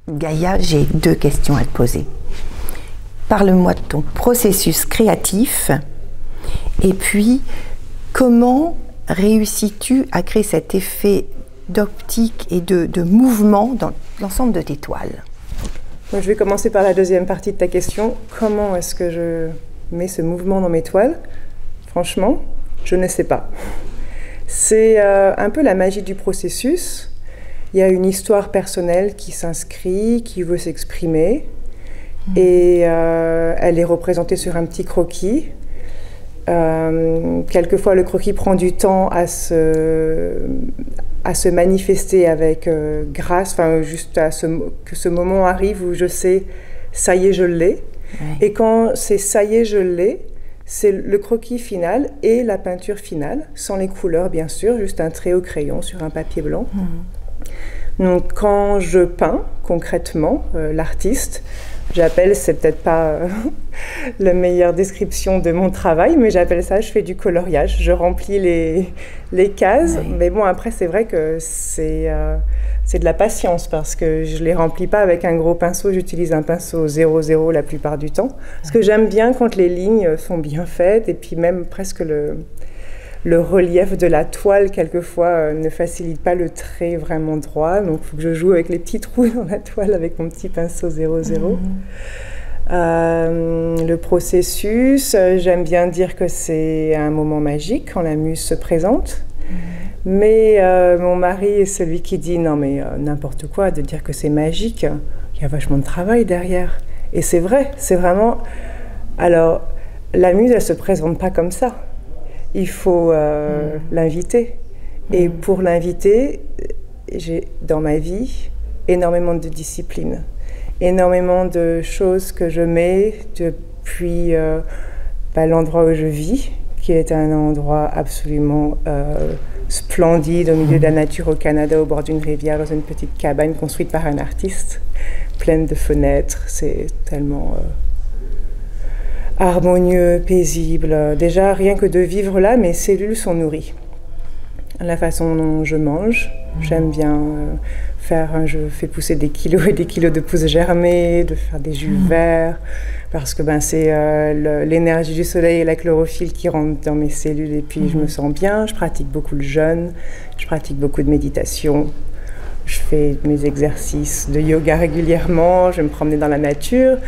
Gaïa, j'ai deux questions à te poser. Parle-moi de ton processus créatif et puis comment réussis-tu à créer cet effet d'optique et de mouvement dans l'ensemble de tes toiles? Donc, je vais commencer par la deuxième partie de ta question. Comment est-ce que je mets ce mouvement dans mes toiles? Franchement, je ne sais pas. C'est un peu la magie du processus. Il y a une histoire personnelle qui s'inscrit, qui veut s'exprimer, et elle est représentée sur un petit croquis. Quelquefois, le croquis prend du temps à se manifester avec grâce, enfin, juste que ce moment arrive où je sais, ça y est, je l'ai. Oui. Et quand c'est ça y est, je l'ai, c'est le croquis final et la peinture finale, sans les couleurs, bien sûr, juste un trait au crayon sur un papier blanc. Donc, quand je peins concrètement l'artiste, j'appelle, c'est peut-être pas la meilleure description de mon travail, mais j'appelle ça, je fais du coloriage, je remplis les cases. Oui. Mais bon, après, c'est vrai que c'est de la patience parce que je ne les remplis pas avec un gros pinceau, j'utilise un pinceau 0,0 la plupart du temps. Parce que j'aime bien quand les lignes sont bien faites et puis même presque le relief de la toile, quelquefois, ne facilite pas le trait vraiment droit. Donc, il faut que je joue avec les petits trous dans la toile avec mon petit pinceau 0,0. Le processus, j'aime bien dire que c'est un moment magique quand la muse se présente. Mais mon mari est celui qui dit « Non, mais n'importe quoi, de dire que c'est magique, il y a vachement de travail derrière. » Et c'est vrai, c'est vraiment... Alors, la muse, elle ne se présente pas comme ça. Il faut l'inviter. Et pour l'inviter, j'ai dans ma vie énormément de discipline, énormément de choses que je mets depuis l'endroit où je vis, qui est un endroit absolument splendide au milieu de la nature au Canada, au bord d'une rivière, dans une petite cabane construite par un artiste, pleine de fenêtres. C'est tellement... harmonieux, paisible. Déjà, rien que de vivre là, mes cellules sont nourries. La façon dont je mange, j'aime bien je fais pousser des kilos et des kilos de pousses germées, de faire des jus verts, parce que c'est l'énergie du soleil et la chlorophylle qui rentrent dans mes cellules, et puis je me sens bien. Je pratique beaucoup le jeûne, je pratique beaucoup de méditation. Je fais mes exercices de yoga régulièrement, je vais me promener dans la nature.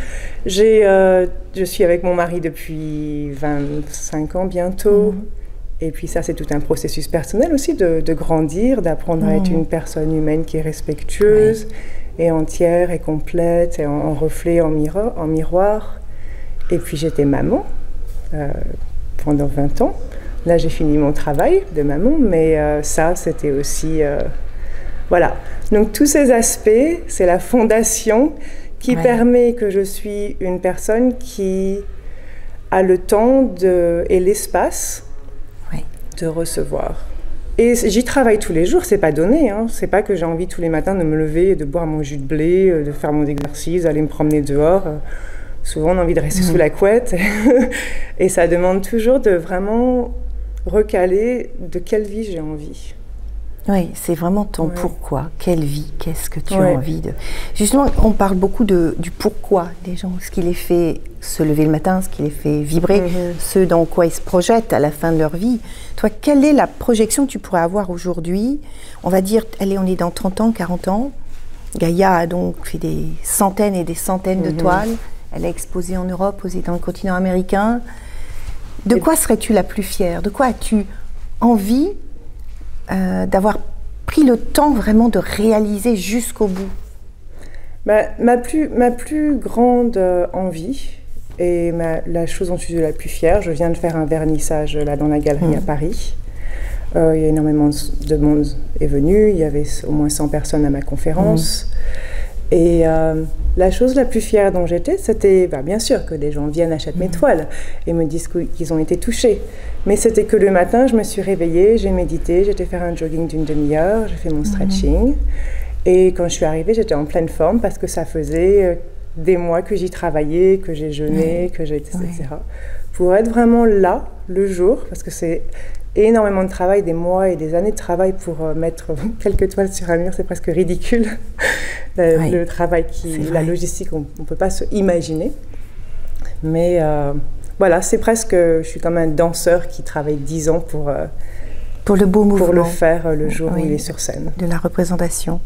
Je suis avec mon mari depuis 25 ans bientôt. Et puis ça, c'est tout un processus personnel aussi de grandir, d'apprendre à être une personne humaine qui est respectueuse et entière et complète, et en reflet, en miroir. Et puis j'étais maman pendant 20 ans. Là, j'ai fini mon travail de maman, mais ça, c'était aussi... Voilà, donc tous ces aspects, c'est la fondation qui permet que je suis une personne qui a le temps et l'espace de recevoir. Et j'y travaille tous les jours, c'est pas donné, hein. C'est pas que j'ai envie tous les matins de me lever et de boire mon jus de blé, de faire mon exercice, d'aller me promener dehors. Souvent, on a envie de rester sous la couette. Et ça demande toujours de vraiment recaler de quelle vie j'ai envie. Oui, c'est vraiment ton pourquoi. Quelle vie, qu'est-ce que tu as envie de... Justement, on parle beaucoup du pourquoi des gens, ce qui les fait se lever le matin, ce qui les fait vibrer, ce dans quoi ils se projettent à la fin de leur vie. Toi, quelle est la projection que tu pourrais avoir aujourd'hui? On va dire, allez, on est dans 30 ans, 40 ans. Gaïa a donc fait des centaines et des centaines de toiles. Elle a exposé en Europe, dans le continent américain. De quoi serais-tu la plus fière? De quoi as-tu envie d'avoir pris le temps vraiment de réaliser jusqu'au bout? Ma plus grande envie et la chose dont je suis la plus fière, je viens de faire un vernissage là dans la galerie à Paris. Il y a énormément de monde est venu, il y avait au moins 100 personnes à ma conférence. Et la chose la plus fière dont j'étais, c'était bien sûr que des gens viennent, achètent mes toiles et me disent qu'ils ont été touchés. Mais c'était que le matin, je me suis réveillée, j'ai médité, j'étais faire un jogging d'une demi-heure, j'ai fait mon stretching. Et quand je suis arrivée, j'étais en pleine forme parce que ça faisait des mois que j'y travaillais, que j'ai jeûné, que j'ai etc. Pour être vraiment là, le jour, parce que c'est énormément de travail, des mois et des années de travail pour mettre quelques toiles sur un mur, c'est presque ridicule. Le travail, la logistique, on ne peut pas se imaginer. Mais voilà, c'est presque, je suis comme un danseur qui travaille 10 ans pour le beau mouvement. Pour le faire le jour où il est sur scène. De la représentation.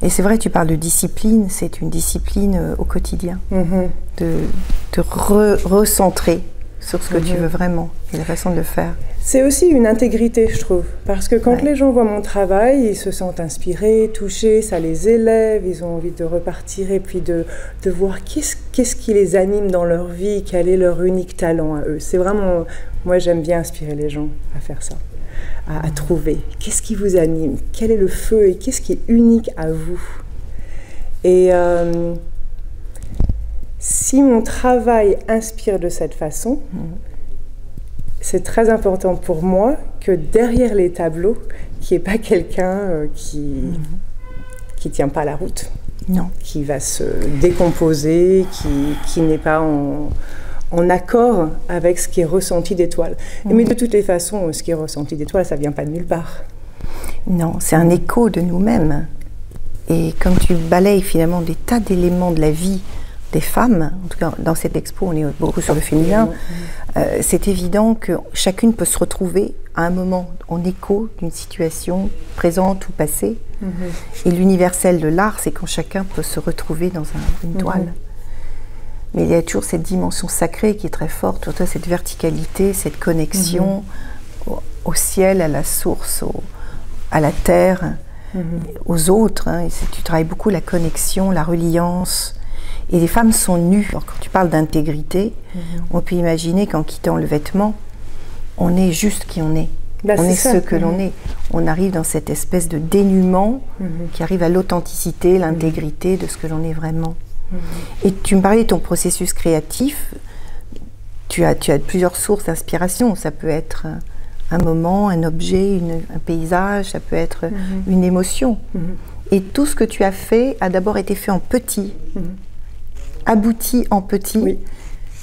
Et c'est vrai, tu parles de discipline, c'est une discipline au quotidien. De te recentrer sur ce que tu veux vraiment et la façon de le faire. C'est aussi une intégrité, je trouve. Parce que quand les gens voient mon travail, ils se sentent inspirés, touchés, ça les élève, ils ont envie de repartir et puis de voir qu'est-ce qui les anime dans leur vie, quel est leur unique talent à eux. C'est vraiment... Moi, j'aime bien inspirer les gens à faire ça. À trouver qu'est-ce qui vous anime, quel est le feu et qu'est-ce qui est unique à vous. Et si mon travail inspire de cette façon, c'est très important pour moi que derrière les tableaux, qu'il n'y ait pas quelqu'un qui tient pas la route, qui va se décomposer, qui n'est pas en accord avec ce qui est ressenti des toiles. Mais de toutes les façons, ce qui est ressenti des toiles, ça ne vient pas de nulle part. Non, c'est un écho de nous-mêmes. Et comme tu balayes finalement des tas d'éléments de la vie des femmes, en tout cas dans cette expo, on est beaucoup sur le féminin, c'est évident que chacune peut se retrouver à un moment en écho d'une situation présente ou passée. Et l'universel de l'art, c'est quand chacun peut se retrouver dans une toile. Mais il y a toujours cette dimension sacrée qui est très forte, surtout cette verticalité, cette connexion au ciel, à la source, à la terre, aux autres. Et tu travailles beaucoup la connexion, la reliance. Et les femmes sont nues. Alors, quand tu parles d'intégrité, on peut imaginer qu'en quittant le vêtement, on est juste qui on est. On est ce que l'on est. On arrive dans cette espèce de dénuement qui arrive à l'authenticité, l'intégrité de ce que l'on est vraiment. Et tu me parlais de ton processus créatif. Tu as plusieurs sources d'inspiration. Ça peut être un moment, un objet, un paysage, ça peut être une émotion. Et tout ce que tu as fait a d'abord été fait en petit, abouti en petit.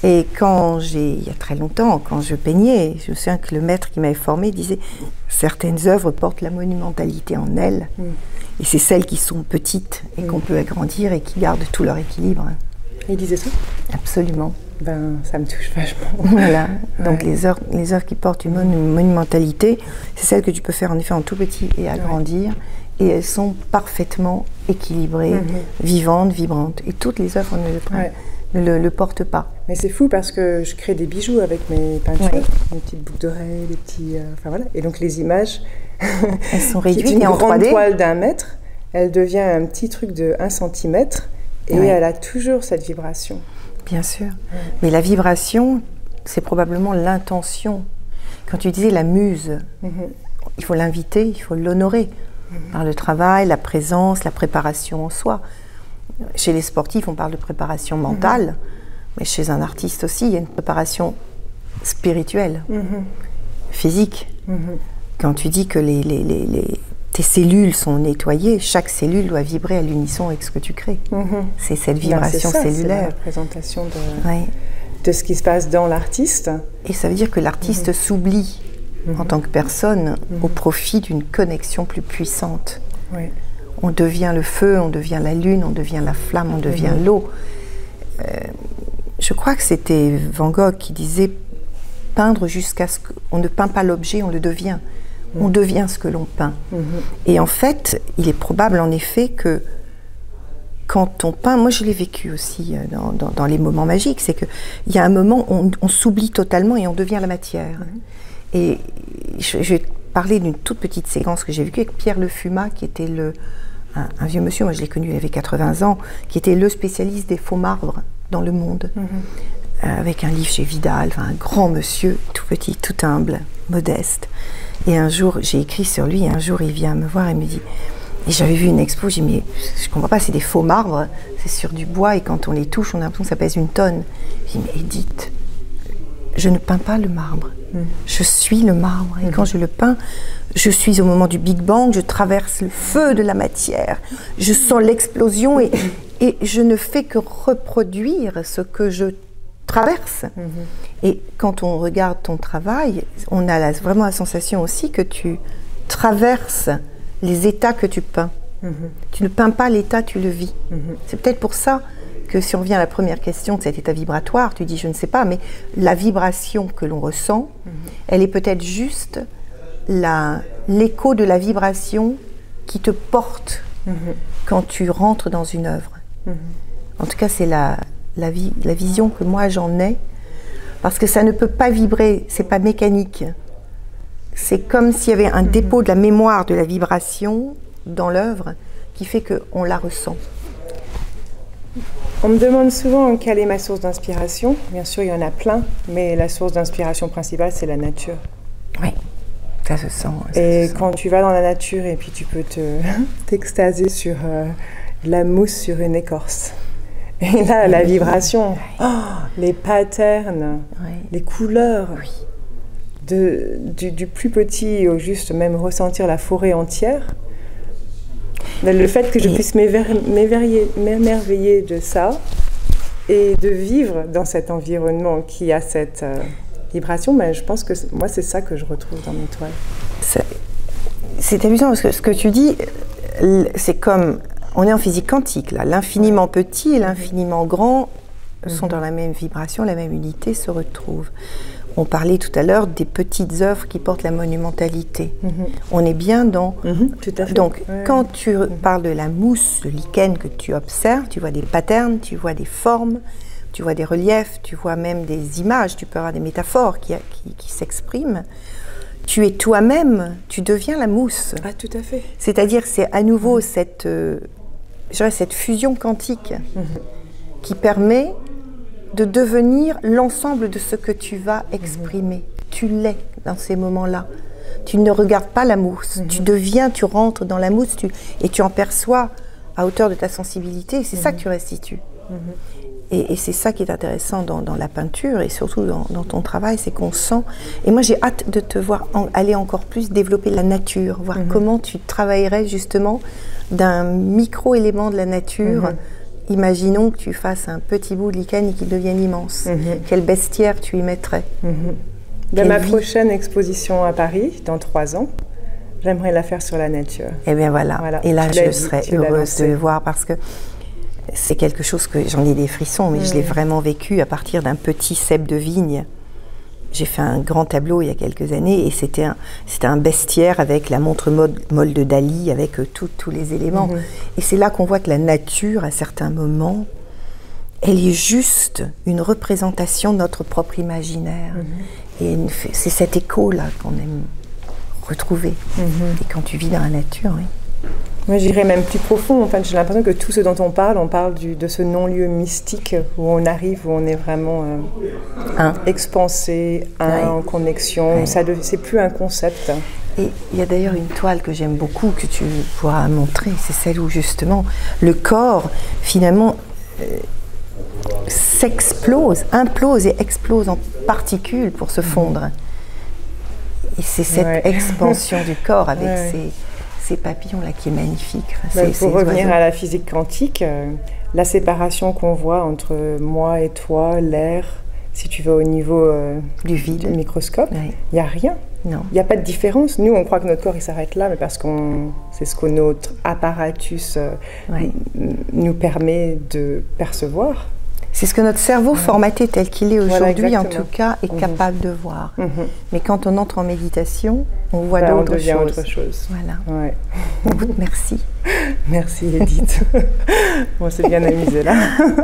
Et il y a très longtemps, quand je peignais, je me souviens que le maître qui m'avait formé disait « Certaines œuvres portent la monumentalité en elles, et c'est celles qui sont petites et qu'on peut agrandir et qui gardent tout leur équilibre. » Il disait ça? Absolument. Ben, ça me touche vachement. Voilà. Donc les œuvres qui portent une monumentalité, c'est celles que tu peux faire en effet en tout petit et agrandir, et elles sont parfaitement équilibrées, vivantes, vibrantes. Et toutes les œuvres ne le portent pas. Mais c'est fou parce que je crée des bijoux avec mes peintures, des petites boucles d'oreilles, des petits... enfin voilà. Et donc les images, elles sont réduites et en 3D. Une grande toile d'1 mètre, elle devient un petit truc de 1 centimètre et elle a toujours cette vibration. Bien sûr. Mais la vibration, c'est probablement l'intention. Quand tu disais la muse, il faut l'inviter, il faut l'honorer par le travail, la présence, la préparation en soi. Chez les sportifs, on parle de préparation mentale, mais chez un artiste aussi, il y a une préparation spirituelle, physique. Quand tu dis que tes cellules sont nettoyées, chaque cellule doit vibrer à l'unisson avec ce que tu crées. C'est cette vibration cellulaire. C'est la représentation de ce qui se passe dans l'artiste. Et ça veut dire que l'artiste s'oublie en tant que personne au profit d'une connexion plus puissante. On devient le feu, on devient la lune, on devient la flamme, on devient l'eau. Je crois que c'était Van Gogh qui disait peindre jusqu'à ce qu'on ne peint pas l'objet, on le devient. On devient ce que l'on peint. Et en fait, il est probable en effet que quand on peint, moi je l'ai vécu aussi dans les moments magiques, c'est qu'il y a un moment où on s'oublie totalement et on devient la matière. Et je vais te parler d'une toute petite séquence que j'ai vécue avec Pierre Le Fuma, qui était un vieux monsieur, moi je l'ai connu, il avait 80 ans, qui était le spécialiste des faux marbres dans le monde, avec un livre chez Vidal, un grand monsieur, tout petit, tout humble, modeste. Et un jour, j'ai écrit sur lui, et un jour il vient me voir et me dit, et j'avais vu une expo, j'ai dit, mais je comprends pas, c'est des faux marbres, c'est sur du bois, et quand on les touche, on a l'impression que ça pèse une tonne. J'ai dit, mais Edith, je ne peins pas le marbre, je suis le marbre, et quand je le peins, je suis au moment du Big Bang, je traverse le feu de la matière, je sens l'explosion, et je ne fais que reproduire ce que je traverses. Et quand on regarde ton travail, on a vraiment la sensation aussi que tu traverses les états que tu peins. Tu ne peins pas l'état, tu le vis. C'est peut-être pour ça que si on revient à la première question de cet état vibratoire, tu dis je ne sais pas, mais la vibration que l'on ressent, elle est peut-être juste l'écho de la vibration qui te porte quand tu rentres dans une œuvre. En tout cas, c'est la vision que moi j'en ai, parce que ça ne peut pas vibrer, c'est pas mécanique. C'est comme s'il y avait un dépôt de la mémoire de la vibration dans l'œuvre qui fait qu'on la ressent. On me demande souvent quelle est ma source d'inspiration. Bien sûr, il y en a plein, mais la source d'inspiration principale, c'est la nature. Oui, ça se sent. Et quand tu vas dans la nature et puis tu peux t'extasier sur de la mousse sur une écorce. Et là, la vibration, les patterns, les couleurs, du plus petit au juste même ressentir la forêt entière. Le fait que je puisse m'émerveiller de ça et de vivre dans cet environnement qui a cette vibration, mais je pense que moi, c'est ça que je retrouve dans mes toiles. C'est amusant parce que ce que tu dis, c'est comme... On est en physique quantique, là. L'infiniment petit et l'infiniment grand sont dans la même vibration, la même unité se retrouvent. On parlait tout à l'heure des petites œuvres qui portent la monumentalité. On est bien dans... Tout à fait. Donc, quand tu parles de la mousse, le lichen que tu observes, tu vois des patterns, tu vois des formes, tu vois des reliefs, tu vois même des images, tu peux avoir des métaphores qui s'expriment. Tu es toi-même, tu deviens la mousse. Ah, tout à fait. C'est-à-dire, c'est à nouveau cette fusion quantique qui permet de devenir l'ensemble de ce que tu vas exprimer. Tu l'es dans ces moments-là. Tu ne regardes pas la mousse. Tu deviens, tu rentres dans la mousse et tu en perçois à hauteur de ta sensibilité. C'est ça que tu restitues. Et c'est ça qui est intéressant dans la peinture et surtout dans ton travail, c'est qu'on sent... Et moi, j'ai hâte de te voir aller encore plus développer la nature, voir comment tu travaillerais justement d'un micro-élément de la nature. Imaginons que tu fasses un petit bout de lichen et qu'il devienne immense. Quel bestiaire tu y mettrais? Dans ma prochaine exposition à Paris, dans 3 ans, j'aimerais la faire sur la nature. Et bien voilà. Et là, je serais heureuse de le voir parce que c'est quelque chose que j'en ai des frissons, mais je l'ai vraiment vécu à partir d'un petit cep de vigne. J'ai fait un grand tableau il y a quelques années et c'était un bestiaire avec la montre molle de Dali, avec tous les éléments. Et c'est là qu'on voit que la nature, à certains moments, elle est juste une représentation de notre propre imaginaire. Et c'est cet écho-là qu'on aime retrouver. Et quand tu vis dans la nature, oui. Moi, j'irais même plus profond. Enfin, j'ai l'impression que tout ce dont on parle de ce non-lieu mystique où on arrive, où on est vraiment expansé, en connexion. C'est plus un concept. Et il y a d'ailleurs une toile que j'aime beaucoup, que tu pourras montrer. C'est celle où, justement, le corps, finalement, implose et explose en particules pour se fondre. Et c'est cette expansion du corps avec ces papillons-là qui est magnifique. Enfin, pour revenir à la physique quantique, la séparation qu'on voit entre moi et toi, l'air, si tu vas au niveau du vide, du microscope, il n'y a rien. Il n'y a pas de différence. Nous, on croit que notre corps il s'arrête là, mais parce que c'est ce que notre apparatus nous permet de percevoir. C'est ce que notre cerveau formaté tel qu'il est aujourd'hui, en tout cas, est capable de voir. Mais quand on entre en méditation, on voit d'autres choses. Autre chose. Voilà. Merci. Merci Edith. On s'est bien amusé là.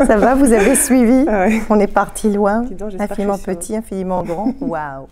Ça va, vous avez suivi? On est parti loin, infiniment petit, infiniment grand. Waouh.